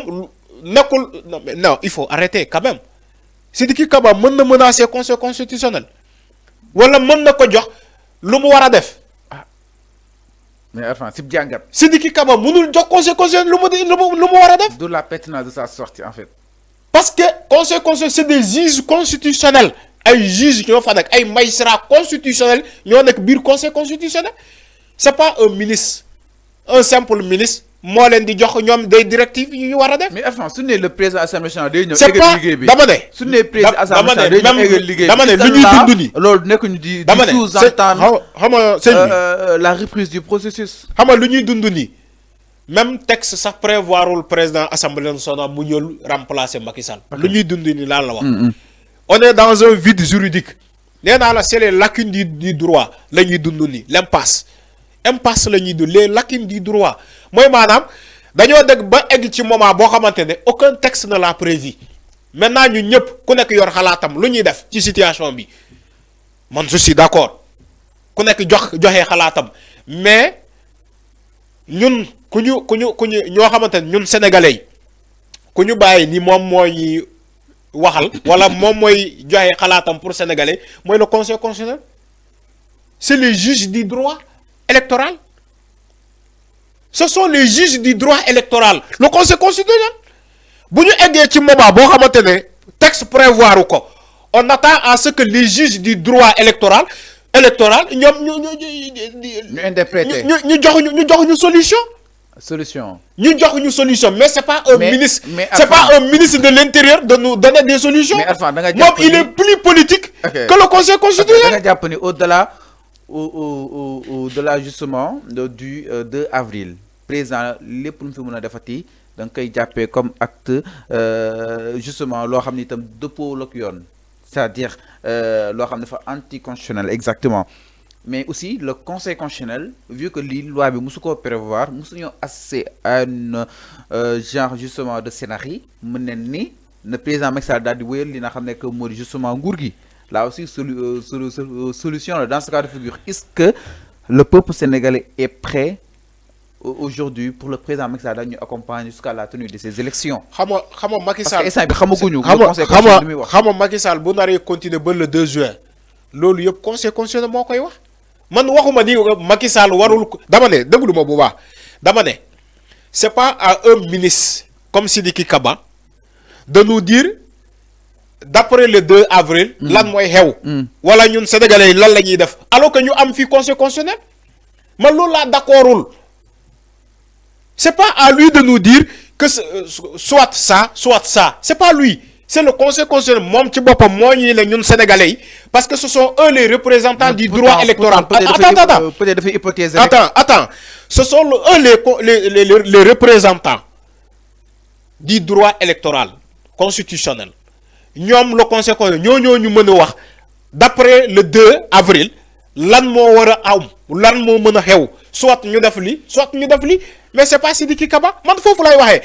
non, il faut arrêter quand même. Sidiki Kaba mën na menacer conseil constitutionnel wala mën na ko jox lu mu war a def. mais enfin si jàngat. Sidiki Kaba mënul jox conseil constitutionnel lu mu war a def. D'où la pertinence de sa sortie en fait. Parce que conseil constitutionnel c'est des juges constitutionnels ay juges ñoo fa nekk ay magistrats constitutionnels ñoo nekk biir conseil constitutionnel c'est pas un ministre un simple ministre. moo leen di jox ñoom des directives yu ñu war a def. mais enfin su ne le président assemblée nationale day ñëw. c'est pas dama ne. su ne président assemblée nationale day ñëw eggal liggéey bi dama ne lu ñuy dund nii. loolu nekkuñu di sous-entendre xam nga sëñ bi la reprise du processus. xam nga lu ñuy dund nii même texte sax prévoirul président assemblée nationale mu ñëw remplacer Macky Sall. lu ñuy dund nii lan la wax. on est dans un vide juridique. nee naa la c'est les lacunes du droit la ñuy dund nii l'impasse la ñuy dund les lacunes du droit. mooy maanaam dañoo dégg ba egg ci moment boo xamante ne aucun texte ne l'a prévu maintenant ñun ñëpp ku nekk yor xalaatam lu ñuy def ci situation bi man je suis d'accord ku nekk joxe xalaatam mais ñun ku ñu ñoo xamante ne ñun sénégalais yi ku ñu bàyyi ni moom mooy waxal wala moom mooy joxe xalaatam pour sénégalais mooy le conseil constitutionnel c'est les juges du droit électoral. Ce sont les juges du droit électoral le conseil constitutionnel bu ñu eggee ci moment boo xamante ne texte prévoir ko on attend à ce que les juges du droit électoral ñoom ñu interpréter ñu jox ñu solution. ñu jox ñu solution mais c'est pas un ministre. C'est pas un ministre de l'intérieur de nous donner des solutions. mais Arfan da nga moom il est plus politique. que le conseil constitutionnel. da nga jàpp ni au-delà justement du 2 avril. président lépp lu mu fi mën a defati da nga koy jàppee comme acte justement loo xam ne itam dëppoo ak yoon c'est-à-dire loo xam ne dafa anticonstitutionnel exactement mais aussi le conseil constitutionnel vu que lii loi bi mosu koo prévoir mosuñoo assister à une genre justement de scénario mën ne ni le président Macky Sall daal di wéyal li nga xam ne que moo di justement nguur gi là aussi solution la dans ce cas de figure est-ce que le peuple sénégalais est prêt aujourd'hui pour le président Macky Sall dañu accompagner jusqu'à la tenue de ces élections. xam nga Macky Sall parce que instant bi xamaguñu. xam nga Macky Sall bu naree continuer ba le 2 juin loolu yëpp conseil constitutionnel moo koy wax man waxuma ni Macky Sall warul dama ne déglu ma bu baax dama ne c'est pas à un ministre comme Sidiki Kaba de nous dire d'après le 2 avril. lan mooy xew. wala ñun sénégalais yi lan la ñuy def alors que ñu am fii conseil constitutionnel man loolu laa d'accordul. C'est pas à lui de nous dire que soit ça c'est pas lui c'est le conseil constitutionnel moom ci boppam moo ñuy ne ñun sénégalais yi parce que ce sont eux les représentants du droit électoral. peut-être dafay hypothéser. Attends ce sont eux les représentants du droit électoral constitutionnel ñoom le conseil constitutionnel ñoo ñu mën a wax d'après le 2 avril lan moo war a am lan moo mën a xew soit ñu def li soit ñu def li mais c'est pas Sidiki Kaba man foofu lay waxee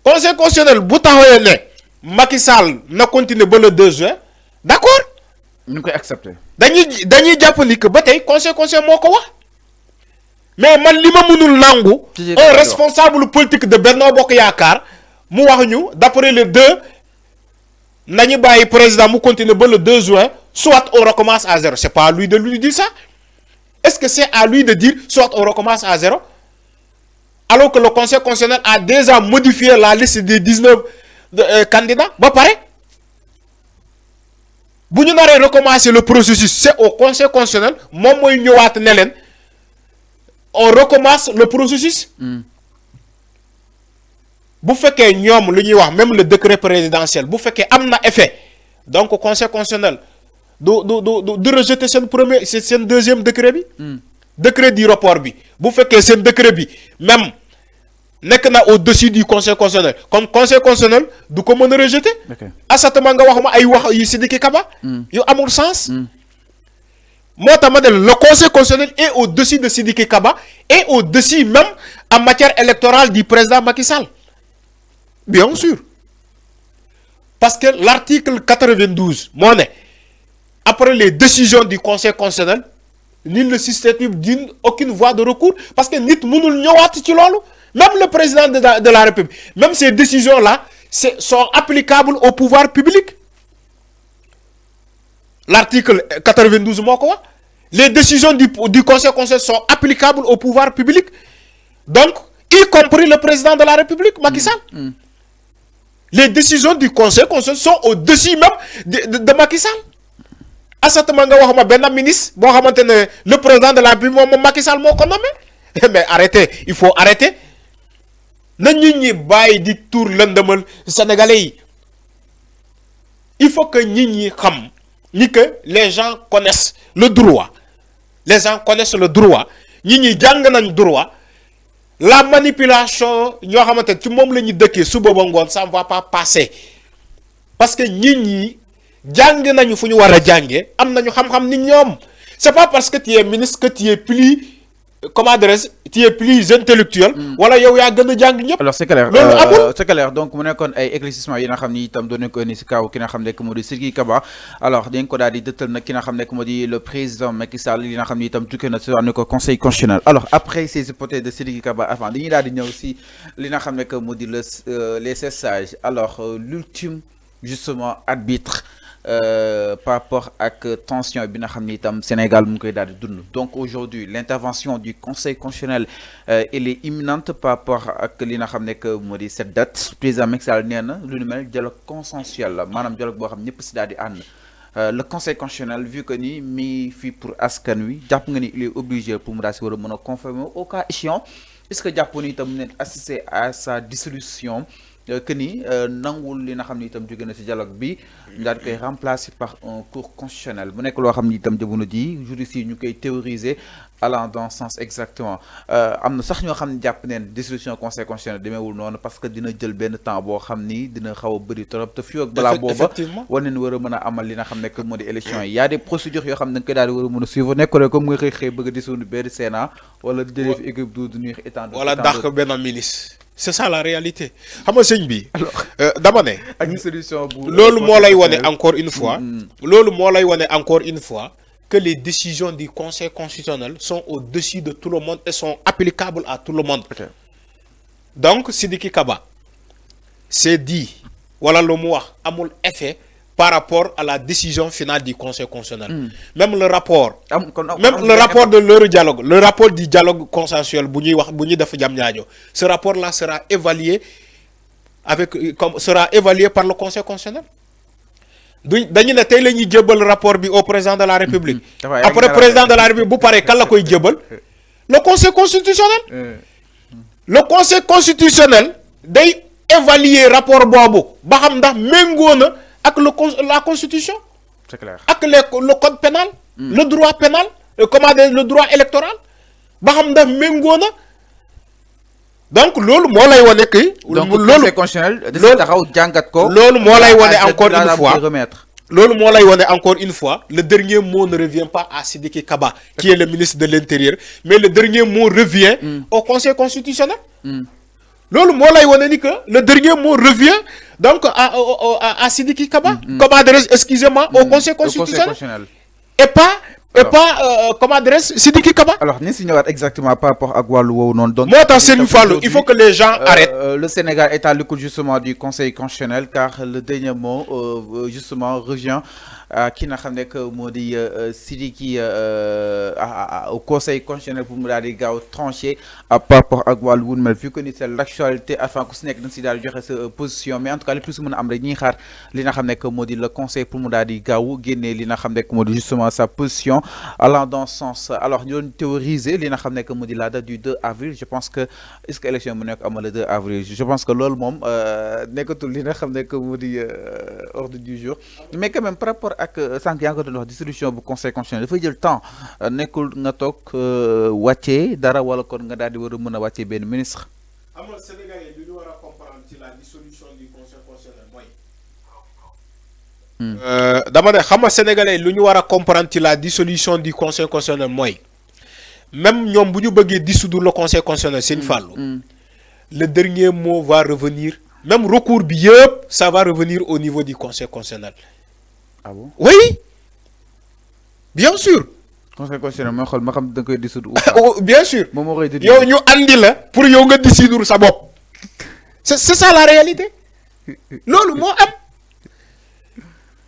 conseil constitutionnel bu taxawee ne Macky Sall na continuer ba le 2 juin d'accord. ñu ngi koy accepter. dañuy jàpp ni que ba tey conseil constitutionnel moo ko wax mais man li ma mënul nangu. un responsable politique de Benno Bokk Yaakaar mu wax ñu d'après le 2 nañu bàyyi président mu continuer ba le 2 juin soit on recommence à zéro c'est pas à lui de lui dire ça est-ce que c'est à lui de dire soit on recommence à zéro. Alors que le conseil constitutionnel a déjà modifié la liste des 19 candidats ba pare bu ñu naree recommencer le processus c'est au conseil constitutionnel moom mooy ñëwaat ne leen on recommence le processus. bu fekkee ñoom lu ñuy wax même le décret présidentiel bu fekkee am na effet donc conseil constitutionnel du rejeter seen deuxième décret bi. décret du report bi bu fekkee seen décret bi même. nekk na au-dessus du conseil constitutionnel comme conseil constitutionnel du ko mën a rejeter. asatuma nga wax ma ay wax yu Sidiki Kaba. yu amul sens. moo tax ma ne le conseil constitutionnel est au-dessus de Sidiki Kaba et au-dessus même en matière électorale du président Macky Sall bien sûr parce que l'article 92 moo ne après les décisions du conseil constitutionnel nul ne susceptible d'une aucune voie de recours parce que nit mënul ñëwaat ci loolu. Même le président de la République, même ces décisions-là sont applicables au pouvoir public. L'article 92 Mokowa, les décisions du Conseil constitutionnel sont applicables au pouvoir public. Donc, y compris le président de la République, Macky Sall. Les décisions du Conseil constitutionnel sont au-dessus même de Macky Sall. À cette ministre, le président de la République, Macky Sall, mais arrêtez, il faut arrêter. Sénégalais. Il faut que que les gens connaissent le droit. Les gens connaissent le droit. Le droit. La manipulation, ça ne va pas passer. Parce que c'est pas parce que tu es ministre que tu es plus, comment adresse, tu es plus intellectuel. Voilà, alors c'est clair. C'est clair. Donc, on a un éclaircissement. Il y a un donné que Sidiki Kaba. Alors, il y a le président Macky Sall. Il y a un conseil constitutionnel. Alors, après ces hypothèses de Sidiki Kaba, avant, il y a aussi les sages. Alors, l'ultime, justement, arbitre. Par rapport à la tension au Sénégal. Donc aujourd'hui, l'intervention du Conseil constitutionnel elle est imminente par rapport à cette date. Le président Macky Sall nee na lu mel dialogue consensuel la maanaam dialogue boo xam ñëpp si daal di ànd. Le Conseil constitutionnel vu que ni mi fi pour askan wi jàpp nga ni il est obligé pour mu daal si war a mën a confirmer au cas échéant est-ce que jàpp ni itam ne assister à sa dissolution que ni nangul li nga xam ni itam jóge na ci dialogue bi ñu daal di koy remplacer par un cours constitutionnel bu nekk loo xam ni itam jamono ji juristes yi ñu koy théoriser allant dans ce sens exactement am na sax ñoo xam ne jàpp neen dissolution conseil constitutionnel demeewul noonu parce que dina jël benn temps boo xam ni dina xaw a bëri trop te fii ak balaa booba war nañ war a mën a amal li nga xam ne que moo di élection yi y a des procédures yoo xam ne da nga koy daal di war a mën a suivre nekkul comme nga xëy bëgg a dissoudre benn Sénat wala di jëlee fi équipe du nuy état wala dàq benn ministre. C'est ça la réalité. Alors, dama ne. Lolu mo lay woné encore une fois. Lolu mo lay woné encore une fois que les décisions du Conseil constitutionnel sont au-dessus de tout le monde et sont applicables à tout le monde. Okay. Donc Sidiki Kaba, c'est dit, voilà le mot amul effet par rapport à la décision finale du Conseil constitutionnel. Même le rapport, de leur dialogue, le rapport du dialogue consensuel, ce rapport-là sera évalué par le Conseil constitutionnel. Dañu ne tay lañuy djébal rapport bi au président de la République. Après le président de la République bu paré kan la koy djébal? Le Conseil constitutionnel. Le Conseil constitutionnel day évaluer rapport bobu ba xam ndax mengona ak la constitution. C'est clair. Ak le code pénal, le droit pénal, le droit électoral ba xam ndax mengona. Donc lolu mo lay woné que lolu constitutionnel taxaw jangat ko lolu mo lay woné encore une fois lolu mo lay woné encore une fois le dernier mot ne revient pas à Sidiki Kaba qui est le ministre de l'Intérieur mais le dernier mot revient au Conseil constitutionnel. Lolu mo lay woné ni que le dernier mot revient donc à Sidiki Kaba comme adresse excusez-moi au Conseil constitutionnel et pas comme adresse Sidiki Kaba. Alors, nous signons exactement par rapport à Gualouo. Donc, il faut que les gens arrêtent. Le Sénégal est à l'écoute justement du Conseil constitutionnel car le dernier mot justement revient à qui n'a jamais que maudit Sidiki au Conseil constitutionnel pour me dire tranché par rapport à Gualouo. Mais vu que c'est l'actualité, afin que ce n'est que nous avons position, mais en tout cas, le plus souvent, nous avons le Conseil pour me dire Gaou, Guinée, nous avons justement sa position. Allant dans ce sens, alors nous avons théorisé la date du 2 avril. Je pense que est-ce que l'élection est le 2 avril? Je pense que l'ol mom n'est que tout ordre du jour. Mais quand même par rapport à que sans qu'il y ait de dissolution du Conseil constitutionnel, il faut dire le temps. Nekul nga tok wàccee dara wala kon nga daal di war a mën a wàccee benn ministre. Amul Sénégalais du ñu war a comprendre ci la dissolution du Conseil constitutionnel mooy. Dama ne xam nga sénégalais lu ñu war a comprendre ci la dissolution du Conseil constitutionnel mooy même ñoom bu ñu bëggee dissoudre le Conseil constitutionnel seen fàllu le dernier mot va revenir même recours bi yëpp ça va revenir au niveau du Conseil constitutionnel. Ah bon? Oui, bien sûr. conseil constitutionnel mooy xool ma xam da nga koy dissoudre ou pas. Bien sûr. moom moo koy yow ñu andi la pour yow nga dissoudre sa bopp. C'est ça la réalité. Loolu moo am.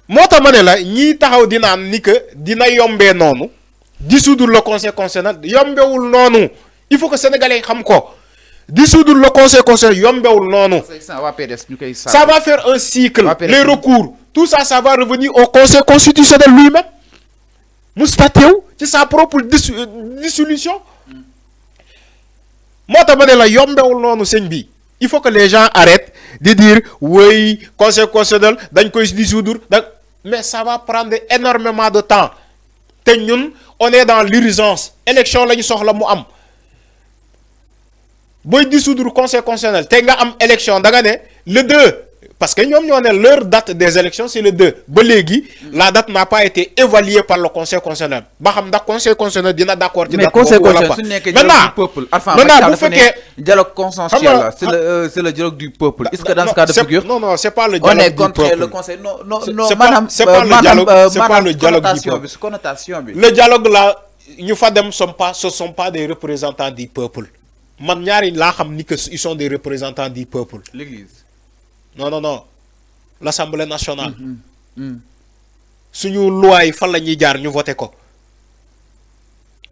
moo tax ma ne la ñii taxaw di naan ni que dina yombee noonu. dissoudre le conseil constitutionnel yombewul noonu. Il faut que sénégalais xam ko. dissoudre le conseil constitutionnel yombewul noonu. Ça va faire un cycle. Les recours. Tout ça, ça va revenir au conseil constitutionnel lui-même. Moustatew, c'est sa propre dissolution. Moi, il faut que les gens arrêtent de dire oui, conseil constitutionnel, dissoudre. Mais ça va prendre énormément de temps. On est dans l'urgence. Élection, là, nous la am. Si dissoudre le conseil constitutionnel, tu as une élection, le 2. Parce que leur date des élections, c'est le 2. La date n'a pas été évaluée par le Conseil constitutionnel. Le Conseil constitutionnel est d'accord. Mais le Conseil constitutionnel, c'est le dialogue du peuple. Le dialogue consensuel, c'est le dialogue du peuple. Est-ce que dans ce cas de figure, non, c'est pas le dialogue du peuple. On est contre le Conseil. Non, c'est pas le dialogue du peuple. Le dialogue là, ce ne sont pas des représentants du peuple. Ils sont des représentants du peuple. L'Église. Non. L'Assemblée nationale. Si nous loi, il faut nous voter.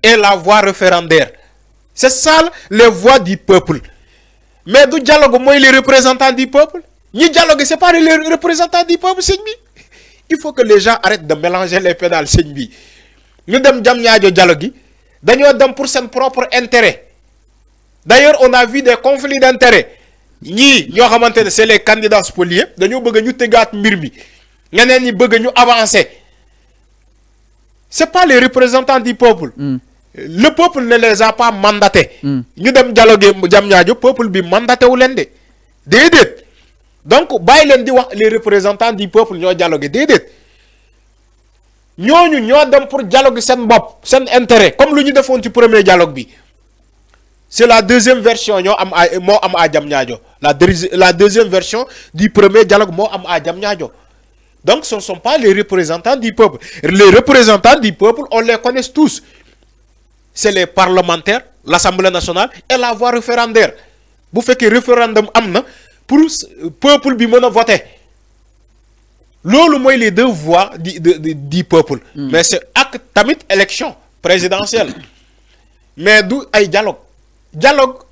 Et la voix référendaire. C'est ça les voix du peuple. Mais du dialogue, moi, les représentants du peuple. Ni dialogue, c'est pas les représentants du peuple, c'est il faut que les gens arrêtent de mélanger les pédales, c'est nous devons dialogue. D'ailleurs, pour son propre intérêt. D'ailleurs, on a vu des conflits d'intérêts. C'est les candidats spoliés. Nous voulons avancer. Ce n'est pas les représentants du peuple. Le peuple ne les a pas mandatés. Nous devons dialoguer. Le peuple a mandaté. Donc, les représentants du peuple ont dialogué. Nous devons pour dialoguer sans intérêt. Comme nous avons fait du premier dialogue. C'est la deuxième version la deuxième version du premier dialogue donc ce ne sont pas les représentants du peuple. Les représentants du peuple, on les connaît tous. C'est les parlementaires, l'Assemblée nationale et la voix référendaire. Vous faites que référendum amna pour le peuple bi mona voter. Lolu moy les deux voix du peuple. Mais c'est acte tamit élection présidentielle. Mais d'où ay dialogue